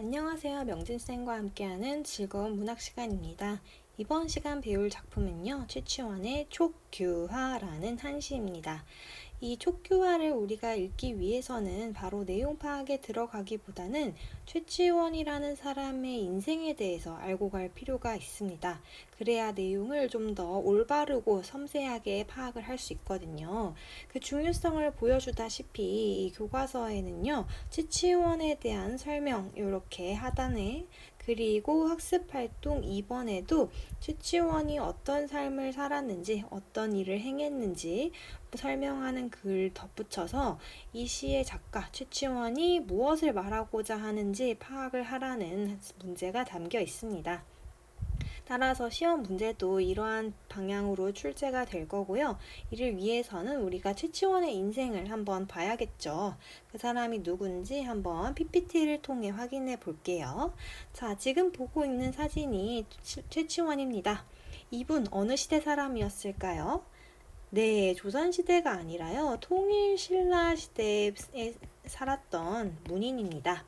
안녕하세요. 명진쌤과 함께하는 즐거운 문학 시간입니다. 이번 시간 배울 작품은요. 최치원의 촉규화라는 한시입니다. 이 촉규화를 우리가 읽기 위해서는 바로 내용 파악에 들어가기보다는 최치원이라는 사람의 인생에 대해서 알고 갈 필요가 있습니다. 그래야 내용을 좀 더 올바르고 섬세하게 파악을 할 수 있거든요. 그 중요성을 보여주다시피 이 교과서에는요. 최치원에 대한 설명 이렇게 하단에 그리고 학습활동 2번에도 최치원이 어떤 삶을 살았는지 어떤 일을 행했는지 설명하는 글 덧붙여서 이 시의 작가 최치원이 무엇을 말하고자 하는지 파악을 하라는 문제가 담겨 있습니다. 따라서 시험 문제도 이러한 방향으로 출제가 될 거고요. 이를 위해서는 우리가 최치원의 인생을 한번 봐야겠죠. 그 사람이 누군지 한번 PPT를 통해 확인해 볼게요. 자, 지금 보고 있는 사진이 최치원입니다. 이분 어느 시대 사람이었을까요? 네, 조선시대가 아니라요. 통일신라 시대에 살았던 문인입니다.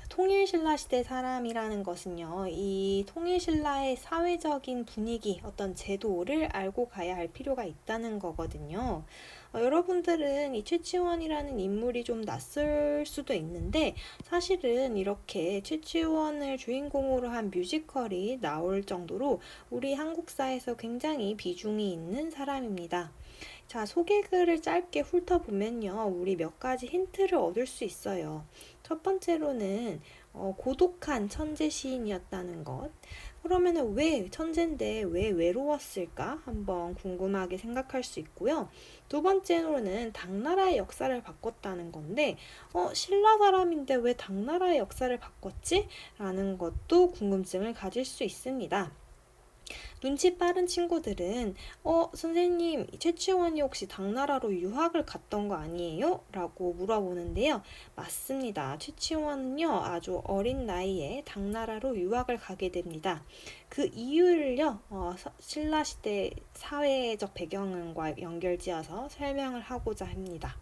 통일신라 시대 사람이라는 것은요, 이 통일신라의 사회적인 분위기, 어떤 제도를 알고 가야 할 필요가 있다는 거거든요. 여러분들은 이 최치원이라는 인물이 좀 낯설 수도 있는데 사실은 이렇게 최치원을 주인공으로 한 뮤지컬이 나올 정도로 우리 한국사에서 굉장히 비중이 있는 사람입니다. 자, 소개글을 짧게 훑어보면요. 우리 몇 가지 힌트를 얻을 수 있어요. 첫 번째로는 고독한 천재 시인이었다는 것. 그러면은 왜 천재인데 왜 외로웠을까? 한번 궁금하게 생각할 수 있고요. 두 번째로는 당나라의 역사를 바꿨다는 건데 신라 사람인데 왜 당나라의 역사를 바꿨지? 라는 것도 궁금증을 가질 수 있습니다. 눈치 빠른 친구들은 선생님 최치원이 혹시 당나라로 유학을 갔던 거 아니에요? 라고 물어보는데요. 맞습니다. 최치원은요 아주 어린 나이에 당나라로 유학을 가게 됩니다. 그 이유를요 신라시대 사회적 배경과 연결지어서 설명을 하고자 합니다.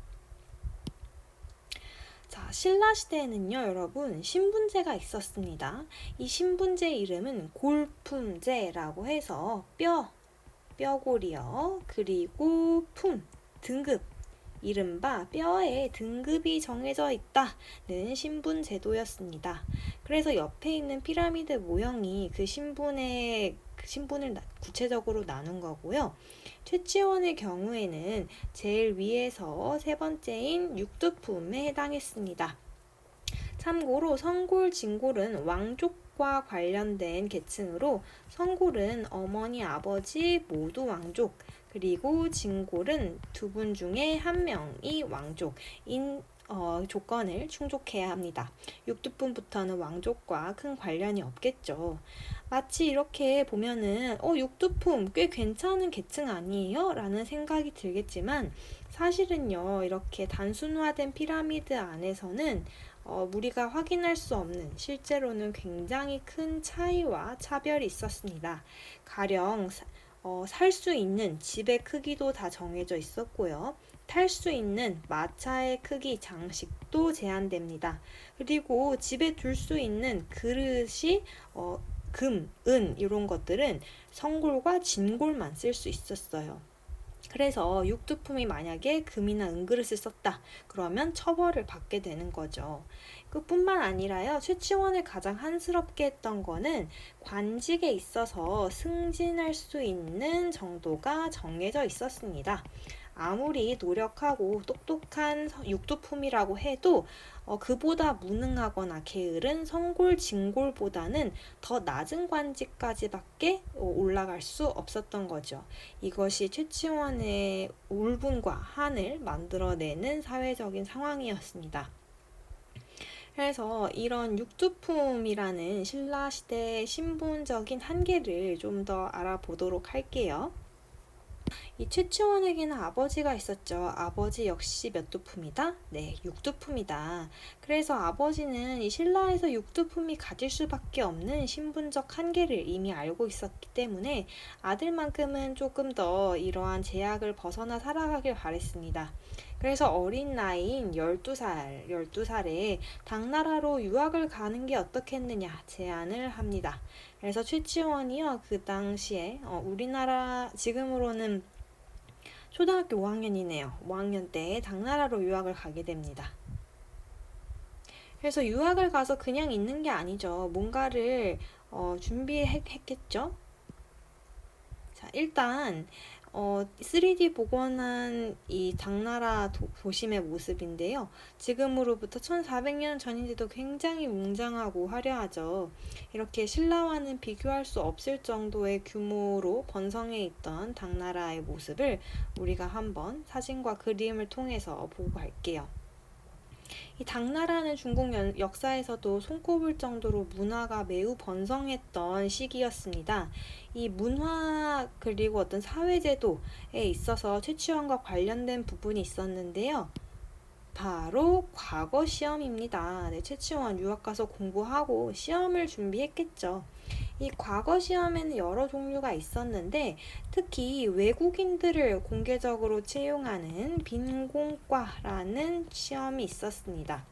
자, 신라시대에는요, 여러분, 신분제가 있었습니다. 이 신분제 이름은 골품제라고 해서 뼈골이요. 그리고 등급. 이른바 뼈에 등급이 정해져 있다는 신분 제도였습니다. 그래서 옆에 있는 피라미드 모형이 그 신분을 구체적으로 나눈 거고요. 최치원의 경우에는 제일 위에서 세 번째인 육두품에 해당했습니다. 참고로 성골, 진골은 왕족과 관련된 계층으로 성골은 어머니, 아버지 모두 왕족, 그리고 진골은 두 분 중에 한 명이 왕족인 조건을 충족해야 합니다. 육두품부터는 왕족과 큰 관련이 없겠죠. 마치 이렇게 보면은 육두품 꽤 괜찮은 계층 아니에요? 라는 생각이 들겠지만 사실은요 이렇게 단순화된 피라미드 안에서는 우리가 확인할 수 없는 실제로는 굉장히 큰 차이와 차별이 있었습니다. 가령 살 수 있는 집의 크기도 다 정해져 있었고요. 탈 수 있는 마차의 크기, 장식도 제한됩니다. 그리고 집에 둘 수 있는 그릇이 금, 은 이런 것들은 성골과 진골만 쓸 수 있었어요. 그래서 육두품이 만약에 금이나 은그릇을 썼다 그러면 처벌을 받게 되는 거죠. 그뿐만 아니라요 최치원을 가장 한스럽게 했던 거는 관직에 있어서 승진할 수 있는 정도가 정해져 있었습니다. 아무리 노력하고 똑똑한 육두품이라고 해도 그보다 무능하거나 게으른 성골, 진골보다는 더 낮은 관직까지밖에 올라갈 수 없었던 거죠. 이것이 최치원의 울분과 한을 만들어내는 사회적인 상황이었습니다. 그래서 이런 육두품이라는 신라시대의 신분적인 한계를 좀 더 알아보도록 할게요. 이 최치원에게는 아버지가 있었죠. 아버지 역시 몇 두품이다? 네, 육두품이다. 그래서 아버지는 이 신라에서 육두품이 가질 수밖에 없는 신분적 한계를 이미 알고 있었기 때문에 아들만큼은 조금 더 이러한 제약을 벗어나 살아가길 바랬습니다. 그래서 어린 나이인 12살에 당나라로 유학을 가는 게 어떻겠느냐 제안을 합니다. 그래서 최치원이요, 그 당시에 우리나라 지금으로는 초등학교 5학년이네요. 5학년 때 당나라로 유학을 가게 됩니다. 그래서 유학을 가서 그냥 있는 게 아니죠. 뭔가를 준비했겠죠. 자, 일단 3D 복원한 이 당나라 도심의 모습인데요. 지금으로부터 1400년 전인데도 굉장히 웅장하고 화려하죠. 이렇게 신라와는 비교할 수 없을 정도의 규모로 번성해 있던 당나라의 모습을 우리가 한번 사진과 그림을 통해서 보고 갈게요. 이 당나라는 중국 역사에서도 손꼽을 정도로 문화가 매우 번성했던 시기였습니다. 이 문화 그리고 어떤 사회제도에 있어서 최치원과 관련된 부분이 있었는데요. 바로 과거 시험입니다. 네, 최치원 유학 가서 공부하고 시험을 준비했겠죠. 이 과거 시험에는 여러 종류가 있었는데 특히 외국인들을 공개적으로 채용하는 빈공과라는 시험이 있었습니다.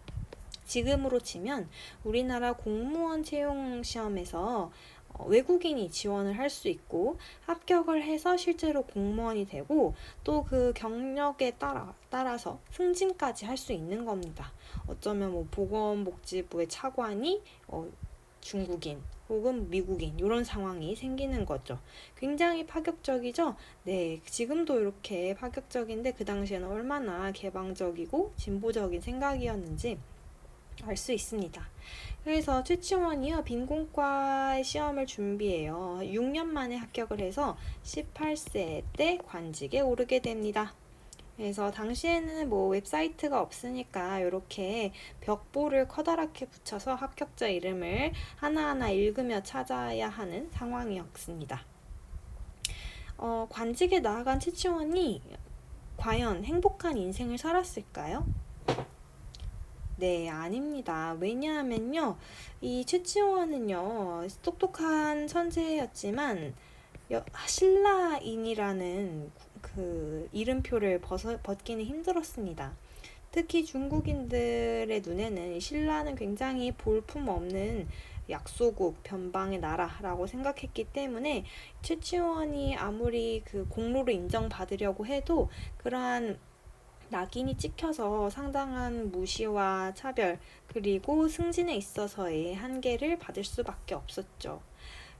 지금으로 치면 우리나라 공무원 채용 시험에서 외국인이 지원을 할 수 있고 합격을 해서 실제로 공무원이 되고 또 그 경력에 따라서 승진까지 할 수 있는 겁니다. 어쩌면 뭐 보건복지부의 차관이 중국인 혹은 미국인 이런 상황이 생기는 거죠. 굉장히 파격적이죠? 네, 지금도 이렇게 파격적인데 그 당시에는 얼마나 개방적이고 진보적인 생각이었는지 알 수 있습니다. 그래서 최치원이요, 빈공과 시험을 준비해요. 6년 만에 합격을 해서 18세 때 관직에 오르게 됩니다. 그래서 당시에는 뭐 웹사이트가 없으니까 이렇게 벽보를 커다랗게 붙여서 합격자 이름을 하나하나 읽으며 찾아야 하는 상황이었습니다. 관직에 나아간 최치원이 과연 행복한 인생을 살았을까요? 네, 아닙니다. 왜냐하면요, 이 최치원은요, 똑똑한 천재였지만 신라인이라는 그 이름표를 벗기는 힘들었습니다. 특히 중국인들의 눈에는 신라는 굉장히 볼품없는 약소국, 변방의 나라라고 생각했기 때문에 최치원이 아무리 그 공로를 인정받으려고 해도 그러한 낙인이 찍혀서 상당한 무시와 차별 그리고 승진에 있어서의 한계를 받을 수밖에 없었죠.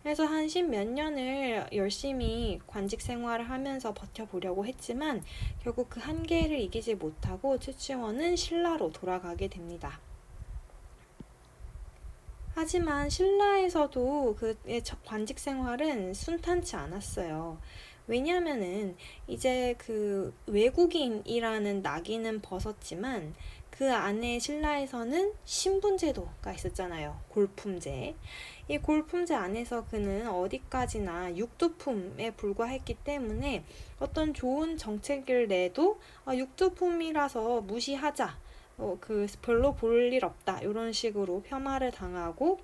그래서 한 10몇 년을 열심히 관직 생활을 하면서 버텨보려고 했지만 결국 그 한계를 이기지 못하고 최치원은 신라로 돌아가게 됩니다. 하지만 신라에서도 그의 관직 생활은 순탄치 않았어요. 왜냐면은 이제 그 외국인이라는 낙인은 벗었지만 그 안에 신라에서는 신분제도가 있었잖아요. 골품제. 이 골품제 안에서 그는 어디까지나 육두품에 불과했기 때문에 어떤 좋은 정책을 내도 육두품이라서 무시하자. 그 별로 볼 일 없다. 이런 식으로 폄하를 당하고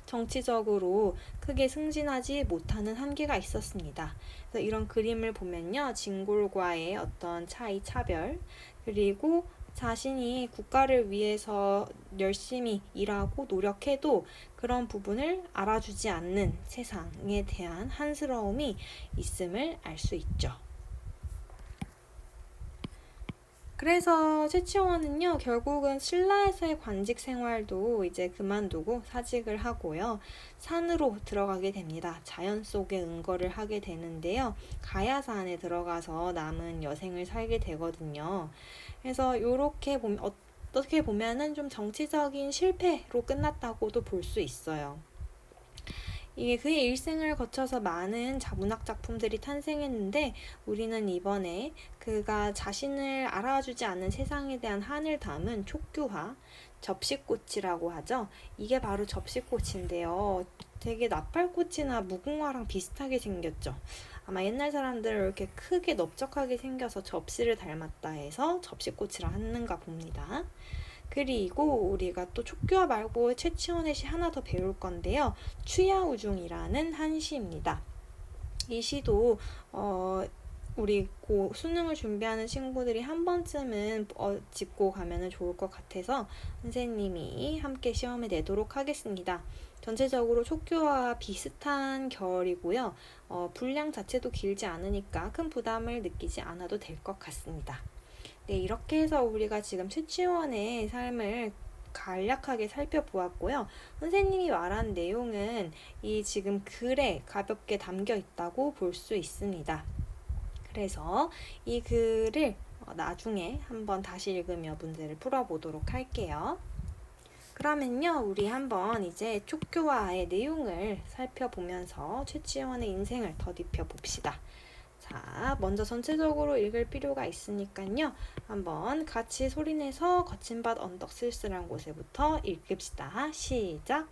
정치적으로 크게 승진하지 못하는 한계가 있었습니다. 그래서 이런 그림을 보면요, 진골과의 어떤 차별, 그리고 자신이 국가를 위해서 열심히 일하고 노력해도 그런 부분을 알아주지 않는 세상에 대한 한스러움이 있음을 알 수 있죠. 그래서 최치원은요, 결국은 신라에서의 관직 생활도 이제 그만두고 사직을 하고요, 산으로 들어가게 됩니다. 자연 속에 은거를 하게 되는데요, 가야산에 들어가서 남은 여생을 살게 되거든요. 그래서 이렇게 어떻게 보면은 좀 정치적인 실패로 끝났다고도 볼 수 있어요. 이게 그의 일생을 거쳐서 많은 문학 작품들이 탄생했는데 우리는 이번에 그가 자신을 알아주지 않는 세상에 대한 한을 담은 촉규화, 접시꽃이라고 하죠. 이게 바로 접시꽃인데요. 되게 나팔꽃이나 무궁화랑 비슷하게 생겼죠. 아마 옛날 사람들은 이렇게 크게 넓적하게 생겨서 접시를 닮았다 해서 접시꽃이라 하는가 봅니다. 그리고 우리가 또 촉규화 말고 최치원의 시 하나 더 배울 건데요. 추야우중이라는 한 시입니다. 이 시도 우리 수능을 준비하는 친구들이 한 번쯤은 짚고 가면 좋을 것 같아서 선생님이 함께 시험에 내도록 하겠습니다. 전체적으로 촉교와 비슷한 결이고요. 분량 자체도 길지 않으니까 큰 부담을 느끼지 않아도 될 것 같습니다. 네, 이렇게 해서 우리가 지금 최치원의 삶을 간략하게 살펴보았고요. 선생님이 말한 내용은 이 지금 글에 가볍게 담겨 있다고 볼 수 있습니다. 그래서 이 글을 나중에 한번 다시 읽으며 문제를 풀어보도록 할게요. 그러면요, 우리 한번 이제 촉교와의 내용을 살펴보면서 최치원의 인생을 더딥혀 봅시다. 자, 먼저 전체적으로 읽을 필요가 있으니까요. 한번 같이 소리내서 거친 밭 언덕 쓸쓸한 곳에부터 읽읍시다. 시작!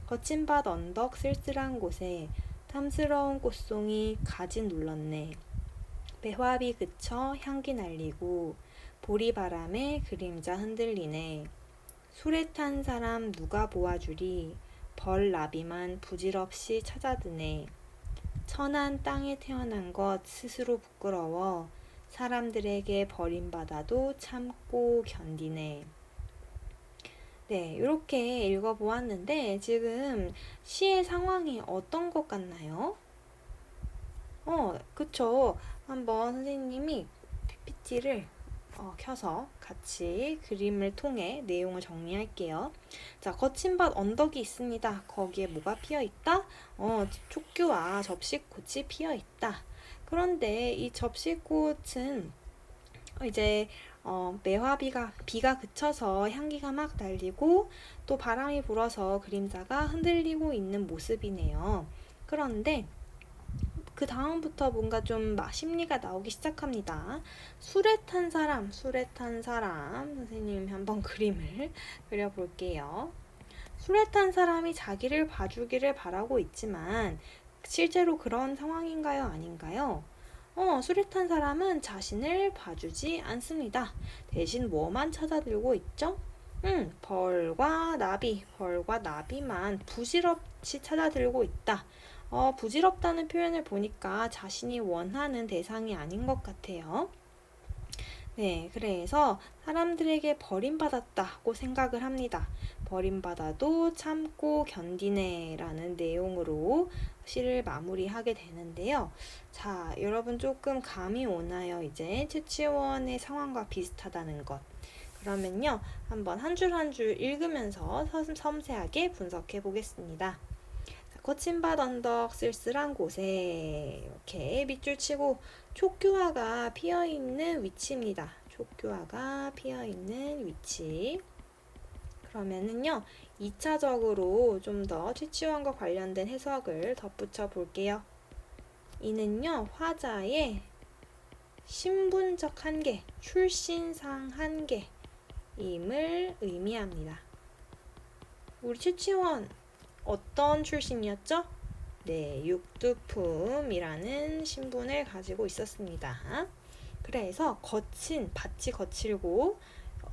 거친 밭 언덕 쓸쓸한 곳에 탐스러운 꽃송이 가지 눌렀네. 배화비 그쳐 향기 날리고 보리바람에 그림자 흔들리네. 술에 탄 사람 누가 보아주리. 벌나비만 부질없이 찾아드네. 천한 땅에 태어난 것 스스로 부끄러워 사람들에게 버림받아도 참고 견디네. 네, 이렇게 읽어보았는데 지금 시의 상황이 어떤 것 같나요? 그쵸. 한번 선생님이 PPT를 켜서 같이 그림을 통해 내용을 정리할게요. 자, 거친 밭 언덕이 있습니다. 거기에 뭐가 피어 있다? 촉규와 접시꽃이 피어 있다. 그런데 이 접시꽃은 이제 비가 그쳐서 향기가 막 날리고 또 바람이 불어서 그림자가 흔들리고 있는 모습이네요. 그런데 그 다음부터 뭔가 좀 심리가 나오기 시작합니다. 술에 탄 사람. 선생님 한번 그림을 그려볼게요. 술에 탄 사람이 자기를 봐주기를 바라고 있지만 실제로 그런 상황인가요? 아닌가요? 술에 탄 사람은 자신을 봐주지 않습니다. 대신 뭐만 찾아들고 있죠? 벌과 나비만 부질없이 찾아들고 있다. 부질없다는 표현을 보니까 자신이 원하는 대상이 아닌 것 같아요. 네, 그래서 사람들에게 버림받았다고 생각을 합니다. 버림받아도 참고 견디네 라는 내용으로 시를 마무리하게 되는데요. 자, 여러분 조금 감이 오나요? 이제 최치원의 상황과 비슷하다는 것. 그러면요, 한번 한 줄 한 줄 읽으면서 섬세하게 분석해 보겠습니다. 거친 밭 언덕 쓸쓸한 곳에 이렇게 밑줄 치고 촉규화가 피어있는 위치입니다. 촉규화가 피어있는 위치. 그러면은요, 2차적으로 좀 더 최치원과 관련된 해석을 덧붙여 볼게요. 이는요, 화자의 신분적 한계, 출신상 한계임을 의미합니다. 우리 최치원 어떤 출신이었죠? 네, 육두품이라는 신분을 가지고 있었습니다. 그래서 밭이 거칠고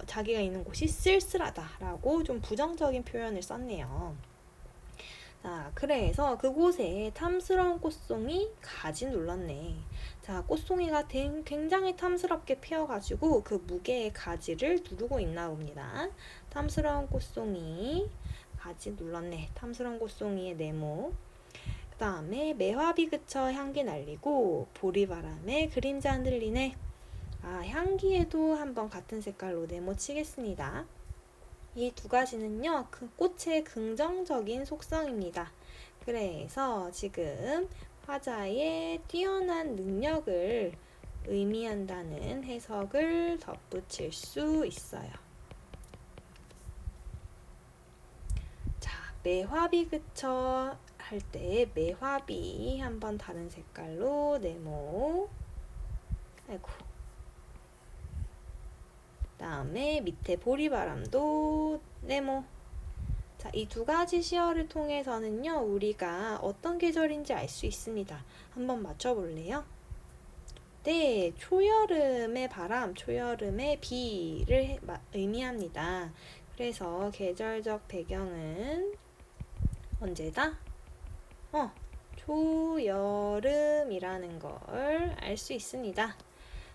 자기가 있는 곳이 쓸쓸하다라고 좀 부정적인 표현을 썼네요. 자, 그래서 그곳에 탐스러운 꽃송이 가지 눌렀네. 자, 꽃송이가 굉장히 탐스럽게 피어가지고 그 무게의 가지를 누르고 있나 봅니다. 탐스러운 꽃송이 가지 눌렀네. 탐스러운 꽃송이의 네모. 그 다음에 매화비 그쳐 향기 날리고 보리바람에 그림자 흔들리네. 향기에도 한번 같은 색깔로 네모 치겠습니다. 이 두 가지는요, 그 꽃의 긍정적인 속성입니다. 그래서 지금 화자의 뛰어난 능력을 의미한다는 해석을 덧붙일 수 있어요. 매화비 그쳐 할 때 매화비 한번 다른 색깔로 네모. 다음에 밑에 보리바람도 네모. 자, 이 두 가지 시어를 통해서는요, 우리가 어떤 계절인지 알 수 있습니다. 한번 맞춰볼래요? 네, 초여름의 바람, 초여름의 비를 의미합니다. 그래서 계절적 배경은 언제다? 초여름이라는 걸 알 수 있습니다.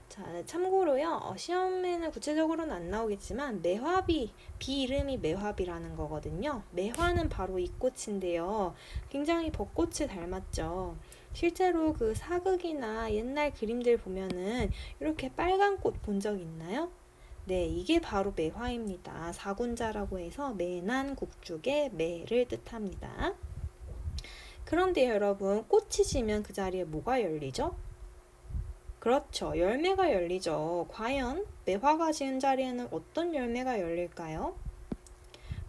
자, 참고로요, 시험에는 구체적으로는 안 나오겠지만, 매화비, 비 이름이 매화비라는 거거든요. 매화는 바로 이 꽃인데요. 굉장히 벚꽃을 닮았죠. 실제로 그 사극이나 옛날 그림들 보면은 이렇게 빨간 꽃 본 적 있나요? 네, 이게 바로 매화입니다. 사군자라고 해서 매난 국죽의 매를 뜻합니다. 그런데 여러분, 꽃이 지면 그 자리에 뭐가 열리죠? 그렇죠. 열매가 열리죠. 과연 매화가 지은 자리에는 어떤 열매가 열릴까요?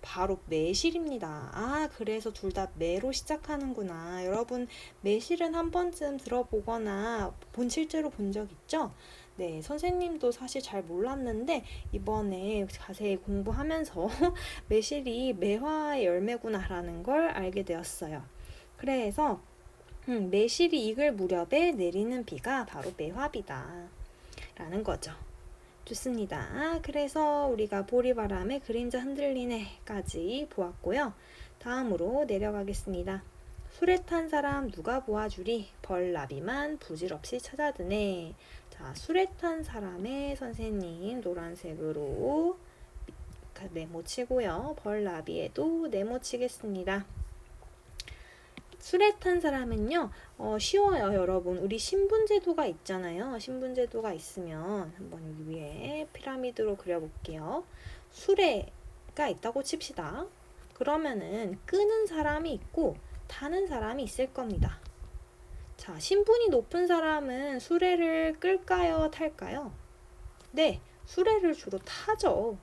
바로 매실입니다. 아, 그래서 둘 다 매로 시작하는구나. 여러분, 매실은 한 번쯤 들어보거나 실제로 본 적 있죠? 네, 선생님도 사실 잘 몰랐는데 이번에 자세히 공부하면서 매실이 매화의 열매구나라는 걸 알게 되었어요. 그래서 매실이 익을 무렵에 내리는 비가 바로 매화비다 라는 거죠. 좋습니다. 그래서 우리가 보리바람에 그림자 흔들리네까지 보았고요. 다음으로 내려가겠습니다. 술에 탄 사람 누가 보아주리 벌나비만 부질없이 찾아드네. 자, 술에 탄 사람의 선생님 노란색으로 네모치고요. 벌나비에도 네모치겠습니다. 술에 탄 사람은요, 쉬워요, 여러분. 우리 신분제도가 있잖아요. 신분제도가 있으면 한번 여기 위에 피라미드로 그려볼게요. 수레가 있다고 칩시다. 그러면은 끄는 사람이 있고 타는 사람이 있을 겁니다. 자, 신분이 높은 사람은 수레를 끌까요, 탈까요? 네, 수레를 주로 타죠.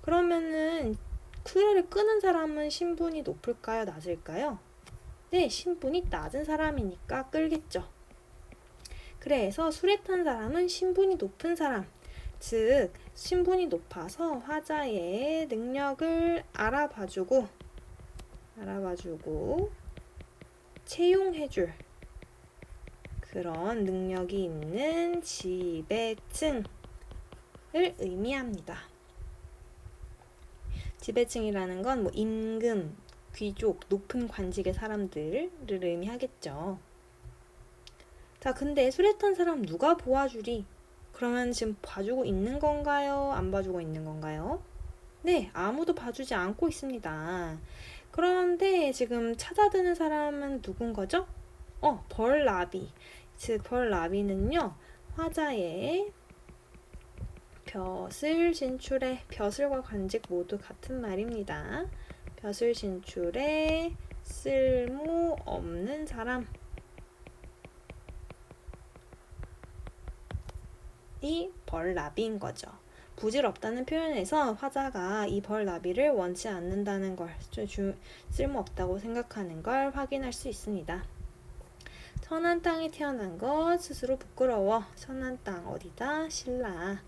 그러면은 수레를 끄는 사람은 신분이 높을까요, 낮을까요? 네, 신분이 낮은 사람이니까 끌겠죠. 그래서 술에 탄 사람은 신분이 높은 사람, 즉 신분이 높아서 화자의 능력을 알아봐주고 채용해줄 그런 능력이 있는 지배층을 의미합니다. 지배층이라는 건 뭐 임금, 귀족, 높은 관직의 사람들을 의미하겠죠. 자, 근데 술에 탄 사람 누가 보아주리? 그러면 지금 봐주고 있는 건가요? 안 봐주고 있는 건가요? 네, 아무도 봐주지 않고 있습니다. 그런데 지금 찾아드는 사람은 누군 거죠? 벌나비. 즉, 벌나비는요, 화자의 벼슬 진출에, 벼슬과 관직 모두 같은 말입니다. 벼슬 진출에 쓸모없는 사람. 이 벌나비인 거죠. 부질없다는 표현에서 화자가 이 벌나비를 원치 않는다는 걸, 쓸모없다고 생각하는 걸 확인할 수 있습니다. 천한 땅에 태어난 것 스스로 부끄러워. 천한 땅 어디다? 신라.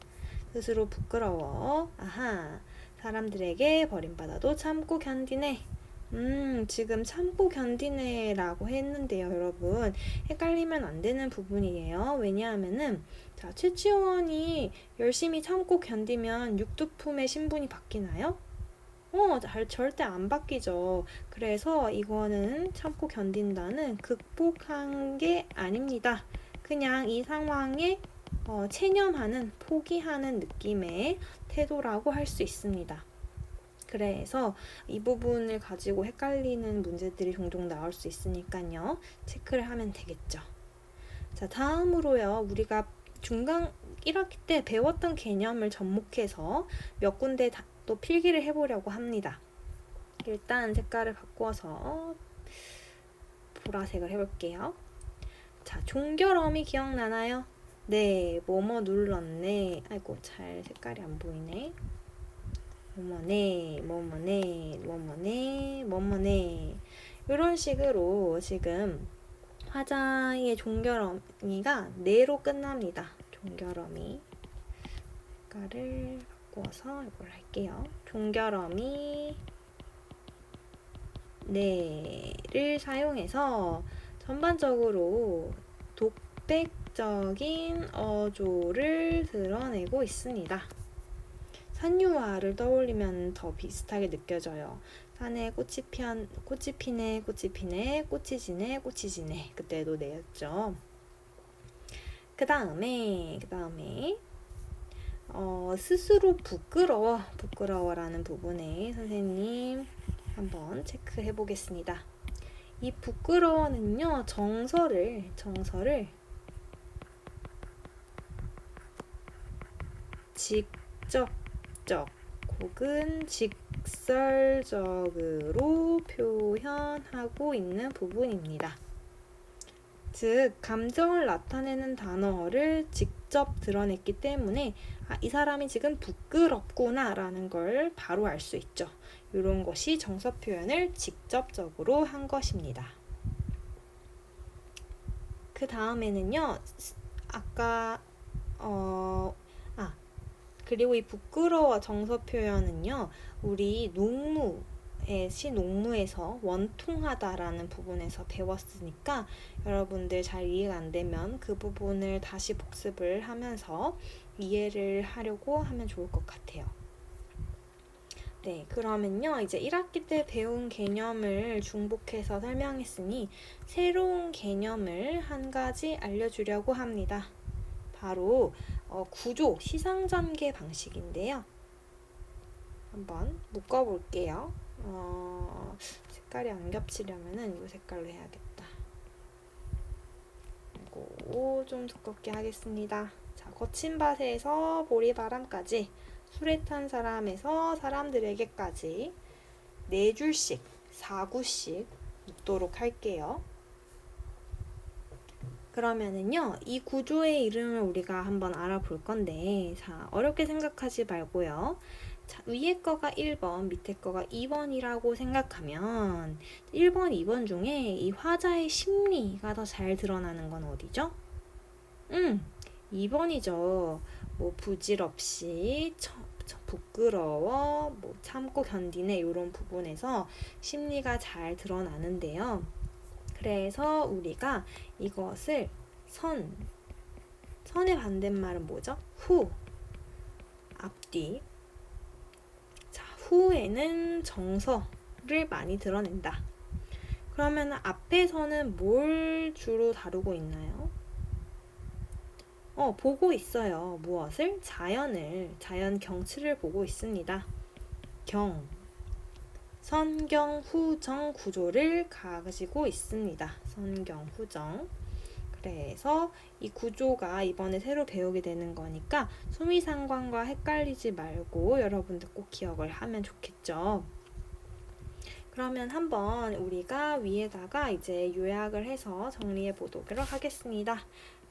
스스로 부끄러워. 아하. 사람들에게 버림받아도 참고 견디네. 지금 참고 견디네 라고 했는데요, 여러분. 헷갈리면 안 되는 부분이에요. 왜냐하면은, 자, 최치원이 열심히 참고 견디면 육두품의 신분이 바뀌나요? 절대 안 바뀌죠. 그래서 이거는 참고 견딘다는 극복한 게 아닙니다. 그냥 이 상황에 체념하는, 포기하는 느낌의 태도라고 할 수 있습니다. 그래서 이 부분을 가지고 헷갈리는 문제들이 종종 나올 수 있으니까요. 체크를 하면 되겠죠. 자, 다음으로요. 우리가 중간 1학기 때 배웠던 개념을 접목해서 몇 군데 또 필기를 해보려고 합니다. 일단 색깔을 바꿔서 보라색을 해볼게요. 자, 종결어미 기억나나요? 네, 뭐뭐 눌렀네. 아이고, 잘 색깔이 안 보이네. 뭐뭐네, 뭐뭐네, 뭐뭐네, 뭐뭐네. 이런 식으로 지금 화자의 종결어미가 네로 끝납니다. 종결어미. 색깔을 바꿔서 이걸 할게요. 종결어미 네를 사용해서 전반적으로 독백적인 어조를 드러내고 있습니다. 산유화를 떠올리면 더 비슷하게 느껴져요. 산에 꽃이 피네, 꽃이 피네, 꽃이 지네, 꽃이 지네. 그때도 네였죠. 그 다음에 스스로 부끄러워라는 부분에 선생님 한번 체크해 보겠습니다. 이 부끄러워는요, 정서를 직접적 혹은 직설적으로 표현하고 있는 부분입니다. 즉, 감정을 나타내는 단어를 직접 드러냈기 때문에 이 사람이 지금 부끄럽구나 라는 걸 바로 알 수 있죠. 이런 것이 정서 표현을 직접적으로 한 것입니다. 그 다음에는요, 그리고 이 부끄러워 정서 표현은요, 우리 농무에서 원통하다라는 부분에서 배웠으니까 여러분들 잘 이해가 안 되면 그 부분을 다시 복습을 하면서 이해를 하려고 하면 좋을 것 같아요. 네, 그러면요, 이제 1학기 때 배운 개념을 중복해서 설명했으니 새로운 개념을 한 가지 알려주려고 합니다. 바로 구조, 시상전개 방식인데요. 한번 묶어볼게요. 색깔이 안 겹치려면은 이 색깔로 해야겠다. 그리고 좀 두껍게 하겠습니다. 자, 거친 밭에서 보리바람까지, 술에 탄 사람에서 사람들에게까지 4줄씩, 4구씩 묶도록 할게요. 그러면은요, 이 구조의 이름을 우리가 한번 알아볼 건데, 자, 어렵게 생각하지 말고요. 자, 위에 거가 1번, 밑에 거가 2번이라고 생각하면 1번, 2번 중에 이 화자의 심리가 더 잘 드러나는 건 어디죠? 2번이죠. 뭐 부질없이 부끄러워, 뭐 참고 견디네 이런 부분에서 심리가 잘 드러나는데요. 그래서 우리가 이것을 선의 반대말은 뭐죠? 후, 앞뒤. 자, 후에는 정서를 많이 드러낸다. 그러면 앞에서는 뭘 주로 다루고 있나요? 보고 있어요. 무엇을? 자연 경치를 보고 있습니다. 선경, 후정 구조를 가지고 있습니다. 선경, 후정. 그래서 이 구조가 이번에 새로 배우게 되는 거니까 수미상관과 헷갈리지 말고 여러분들 꼭 기억을 하면 좋겠죠. 그러면 한번 우리가 위에다가 이제 요약을 해서 정리해 보도록 하겠습니다.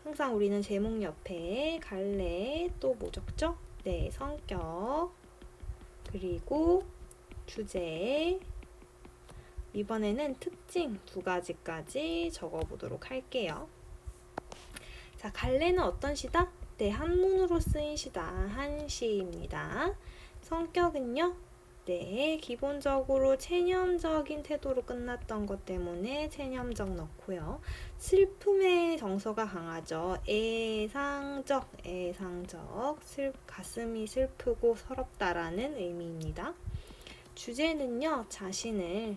항상 우리는 제목 옆에 갈래, 또 뭐 적죠? 네, 성격, 그리고 주제, 이번에는 특징 2가지까지 적어보도록 할게요. 자, 갈래는 어떤 시다? 네, 한문으로 쓰인 시다. 한시입니다. 성격은요? 네, 기본적으로 체념적인 태도로 끝났던 것 때문에 체념적 넣고요. 슬픔의 정서가 강하죠. 애상적, 가슴이 슬프고 서럽다라는 의미입니다. 주제는요, 자신을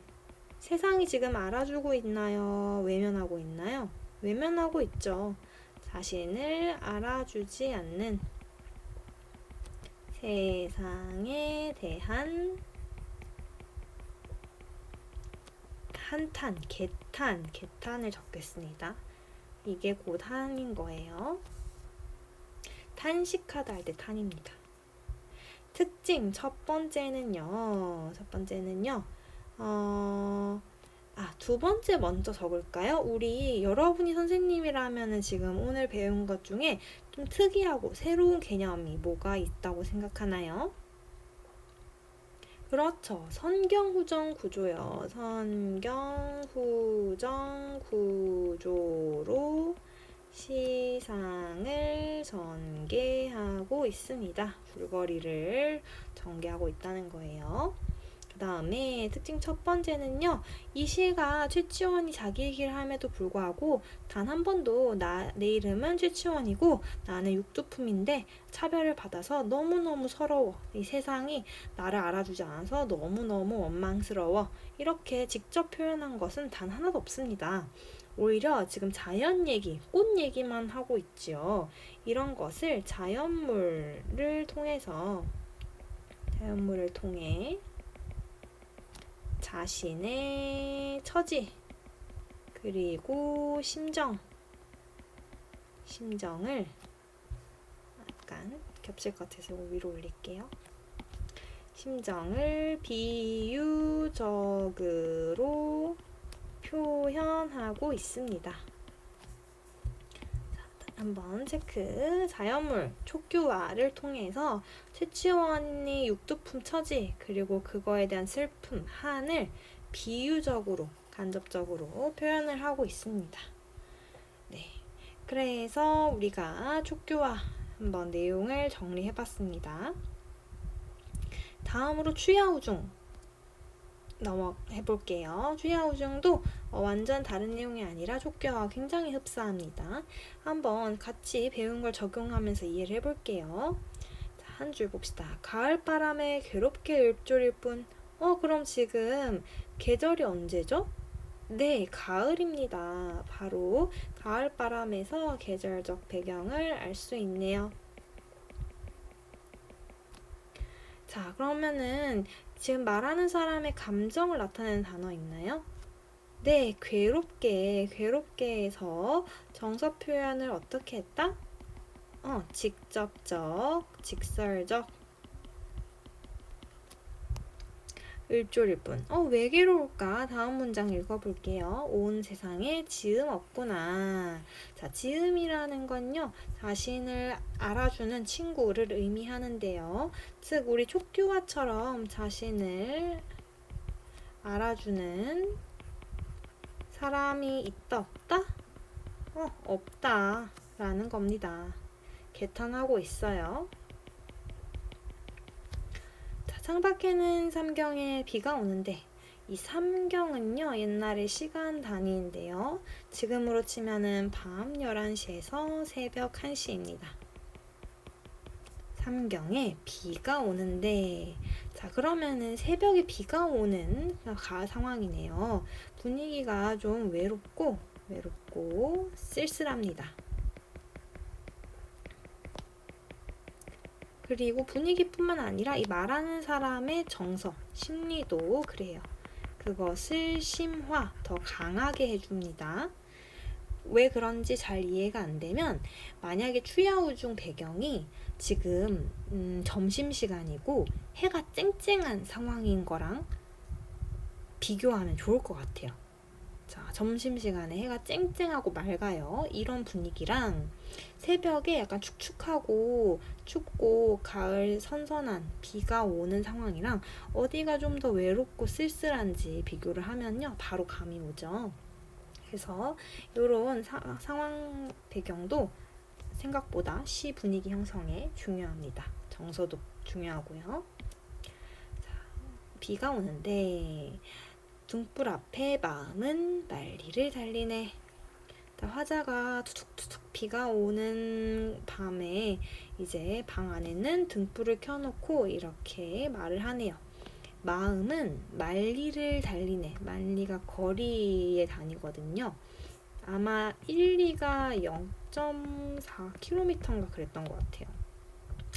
세상이 지금 알아주고 있나요? 외면하고 있나요? 외면하고 있죠. 자신을 알아주지 않는 세상에 대한 한탄, 개탄을 적겠습니다. 이게 곧 한인 거예요. 탄식하다 할 때 탄입니다. 특징 첫 번째는요. 두 번째 먼저 적을까요? 우리 여러분이 선생님이라면은 지금 오늘 배운 것 중에 좀 특이하고 새로운 개념이 뭐가 있다고 생각하나요? 그렇죠. 선경후정 구조요. 선경후정 구조로 시상을 전개하고 있습니다. 줄거리를 전개하고 있다는 거예요. 그 다음에 특징 첫 번째는요, 이 시가 최치원이 자기 얘기를 함에도 불구하고 단 한 번도 내 이름은 최치원이고 나는 육두품인데 차별을 받아서 너무너무 서러워. 이 세상이 나를 알아주지 않아서 너무너무 원망스러워. 이렇게 직접 표현한 것은 단 하나도 없습니다. 오히려 지금 자연 얘기, 꽃 얘기만 하고 있지요. 이런 것을 자연물을 통해 자신의 처지 그리고 심정을 약간 겹칠 것 같아서 위로 올릴게요. 심정을 비유적으로 표현하고 있습니다. 한번 체크. 자연물 촉규화를 통해서 최치원이 육두품 처지 그리고 그거에 대한 슬픔, 한을 비유적으로, 간접적으로 표현을 하고 있습니다. 네, 그래서 우리가 촉규화 한번 내용을 정리해봤습니다. 다음으로 추야우중 넘어해볼게요. 추야우중도 완전 다른 내용이 아니라 촉규와 굉장히 흡사합니다. 한번 같이 배운 걸 적용하면서 이해를 해볼게요. 한 줄 봅시다. 가을바람에 괴롭게 읊조릴 뿐. 그럼 지금 계절이 언제죠? 네, 가을입니다. 바로 가을바람에서 계절적 배경을 알 수 있네요. 자, 그러면은 지금 말하는 사람의 감정을 나타내는 단어 있나요? 네, 괴롭게에서 정서 표현을 어떻게 했다? 직접적, 직설적, 읊조릴 뿐. 왜 괴로울까? 다음 문장 읽어볼게요. 온 세상에 지음 없구나. 자, 지음이라는 건요, 자신을 알아주는 친구를 의미하는데요. 즉, 우리 촉규화처럼 자신을 알아주는 사람이 있다, 없다? 없다. 라는 겁니다. 개탄하고 있어요. 창밖에는 삼경에 비가 오는데 이 삼경은요 옛날에 시간 단위인데요. 지금으로 치면은 밤 11시에서 새벽 1시입니다. 삼경에 비가 오는데 자 그러면은 새벽에 비가 오는 상황이네요. 분위기가 좀 외롭고 쓸쓸합니다. 그리고 분위기뿐만 아니라 이 말하는 사람의 정서, 심리도 그래요. 그것을 심화, 더 강하게 해줍니다. 왜 그런지 잘 이해가 안 되면 만약에 추야우중 배경이 지금 점심시간이고 해가 쨍쨍한 상황인 거랑 비교하면 좋을 것 같아요. 자, 점심시간에 해가 쨍쨍하고 맑아요. 이런 분위기랑 새벽에 약간 축축하고 춥고 가을 선선한 비가 오는 상황이랑 어디가 좀 더 외롭고 쓸쓸한지 비교를 하면요. 바로 감이 오죠. 그래서 이런 상황 배경도 생각보다 시 분위기 형성에 중요합니다. 정서도 중요하고요. 자, 비가 오는데 등불 앞에 마음은 만리를 달리네. 화자가 투둑투둑 비가 오는 밤에 이제 방 안에는 등불을 켜놓고 이렇게 말을 하네요. 마음은 만리를 달리네. 만리가 거리에 다니거든요. 아마 1, 2가 0.4km인가 그랬던 것 같아요.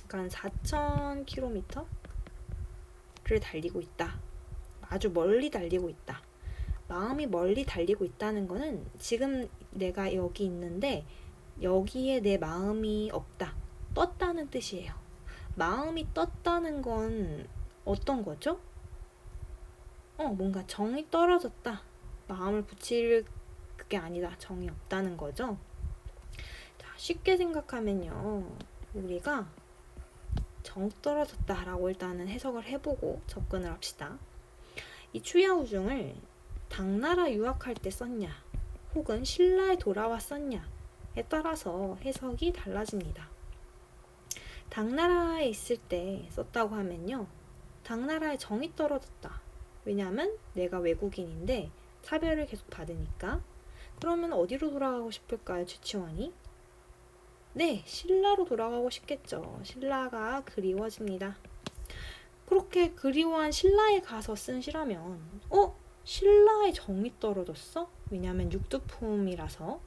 그러니까 4,000km를 달리고 있다. 아주 멀리 달리고 있다. 마음이 멀리 달리고 있다는 거는 지금 내가 여기 있는데 여기에 내 마음이 없다. 떴다는 뜻이에요. 마음이 떴다는 건 어떤 거죠? 뭔가 정이 떨어졌다. 마음을 붙일 그게 아니다. 정이 없다는 거죠. 자, 쉽게 생각하면요. 우리가 정 떨어졌다라고 일단은 해석을 해보고 접근을 합시다. 이 추야우중을 당나라 유학할 때 썼냐 혹은 신라에 돌아왔었냐에 따라서 해석이 달라집니다. 당나라에 있을 때 썼다고 하면요. 당나라에 정이 떨어졌다. 왜냐하면 내가 외국인인데 차별을 계속 받으니까. 그러면 어디로 돌아가고 싶을까요, 최치원이? 네, 신라로 돌아가고 싶겠죠. 신라가 그리워집니다. 그렇게 그리워한 신라에 가서 쓴 시라면 신라의 정이 떨어졌어? 왜냐하면 육두품이라서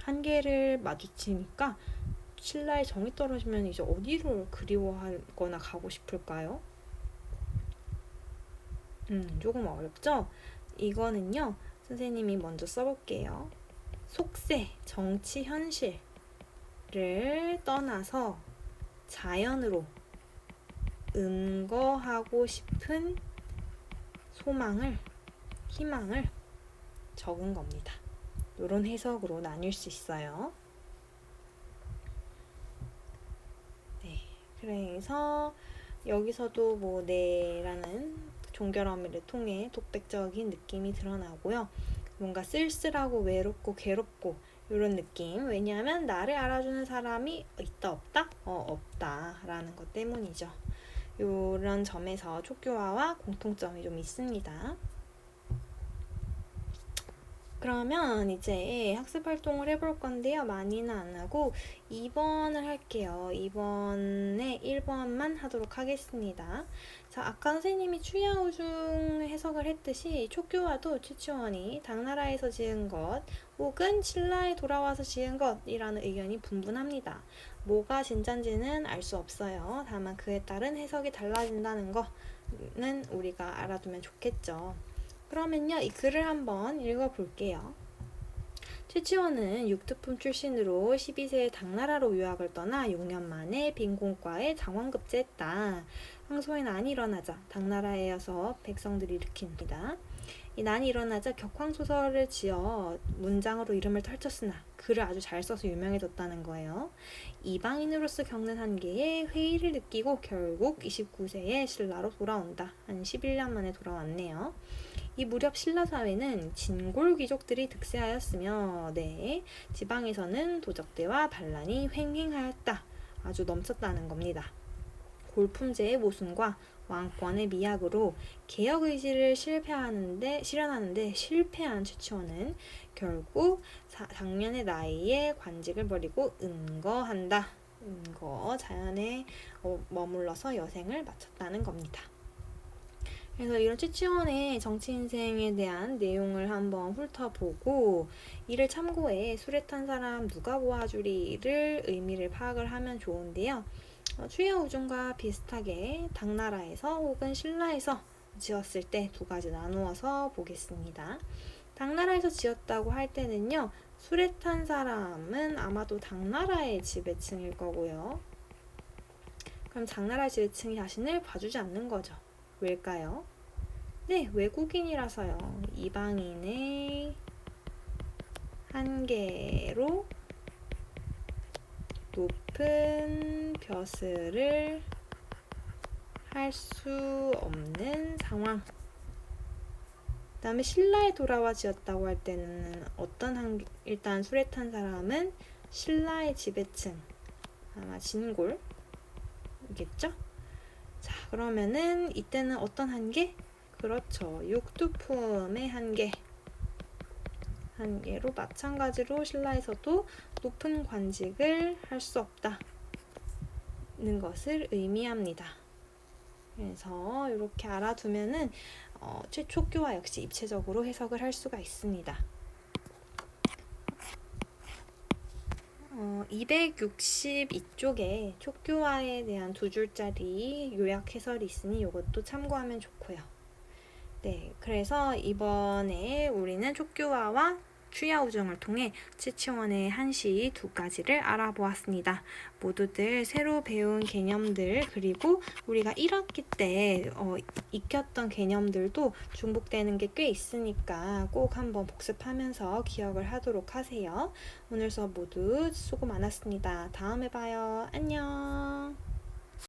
한계를 마주치니까 신라의 정이 떨어지면 이제 어디로 그리워하거나 가고 싶을까요? 조금 어렵죠? 이거는요, 선생님이 먼저 써볼게요. 속세, 정치, 현실을 떠나서 자연으로 은거하고 싶은 소망을, 희망을 적은 겁니다. 이런 해석으로 나뉠 수 있어요. 네, 그래서 여기서도 뭐 네라는 종결어미를 통해 독백적인 느낌이 드러나고요. 뭔가 쓸쓸하고 외롭고 괴롭고 이런 느낌. 왜냐하면 나를 알아주는 사람이 있다 없다? 없다 라는 것 때문이죠. 이런 점에서 촉교화와 공통점이 좀 있습니다. 그러면 이제 학습 활동을 해볼 건데요. 많이는 안 하고 2번을 할게요. 2번에 1번만 하도록 하겠습니다. 자, 아까 선생님이 추야우중 해석을 했듯이 촉교화도 최치원이 당나라에서 지은 것 혹은 신라에 돌아와서 지은 것이라는 의견이 분분합니다. 뭐가 진짠지는 알 수 없어요. 다만 그에 따른 해석이 달라진다는 거는 우리가 알아두면 좋겠죠. 그러면요, 이 글을 한번 읽어볼게요. 최치원은 육두품 출신으로 12세에 당나라로 유학을 떠나 6년 만에 빈공과에 장원급제했다. 황소의 난이 일어나자 당나라에서 백성들이 일으킵니다. 이 난이 일어나자 격황소설을 지어 문장으로 이름을 떨쳤으나 글을 아주 잘 써서 유명해졌다는 거예요. 이방인으로서 겪는 한계에 회의를 느끼고 결국 29세에 신라로 돌아온다. 한 11년 만에 돌아왔네요. 이 무렵 신라 사회는 진골 귀족들이 득세하였으며 지방에서는 도적대와 반란이 횡행하였다. 아주 넘쳤다는 겁니다. 골품제의 모순과 왕권의 미학으로 개혁 의지를 실현하는데 실패한 최치원은 결국 작년의 나이에 관직을 버리고 은거한다. 자연에 머물러서 여생을 마쳤다는 겁니다. 그래서 이런 최치원의 정치 인생에 대한 내용을 한번 훑어보고 이를 참고해 술에 탄 사람 누가 보아주리를 의미를 파악을 하면 좋은데요. 추야우중과 비슷하게 당나라에서 혹은 신라에서 지었을 때 두 가지 나누어서 보겠습니다. 당나라에서 지었다고 할 때는요, 술에 탄 사람은 아마도 당나라의 지배층일 거고요. 그럼 당나라 지배층이 자신을 봐주지 않는 거죠. 왜일까요? 네, 외국인이라서요. 이방인의 한계로 높은 벼슬을 할 수 없는 상황. 그 다음에 신라에 돌아와 지었다고 할 때는 일단 술에 탄 사람은 신라의 지배층, 아마 진골이겠죠? 자, 그러면은 이때는 어떤 한계? 그렇죠. 육두품의 한계로 마찬가지로 신라에서도 높은 관직을 할 수 없다는 것을 의미합니다. 그래서 이렇게 알아두면은 최초교화 역시 입체적으로 해석을 할 수가 있습니다. 262쪽에 촉교화에 대한 2줄짜리 요약 해설이 있으니 이것도 참고하면 좋고요. 네, 그래서 이번에 우리는 촉교화와 추야우중을 통해 최치원의 한시 두 가지를 알아보았습니다. 모두들 새로 배운 개념들 그리고 우리가 1학기 때 익혔던 개념들도 중복되는 게 꽤 있으니까 꼭 한번 복습하면서 기억을 하도록 하세요. 오늘 수업 모두 수고 많았습니다. 다음에 봐요. 안녕.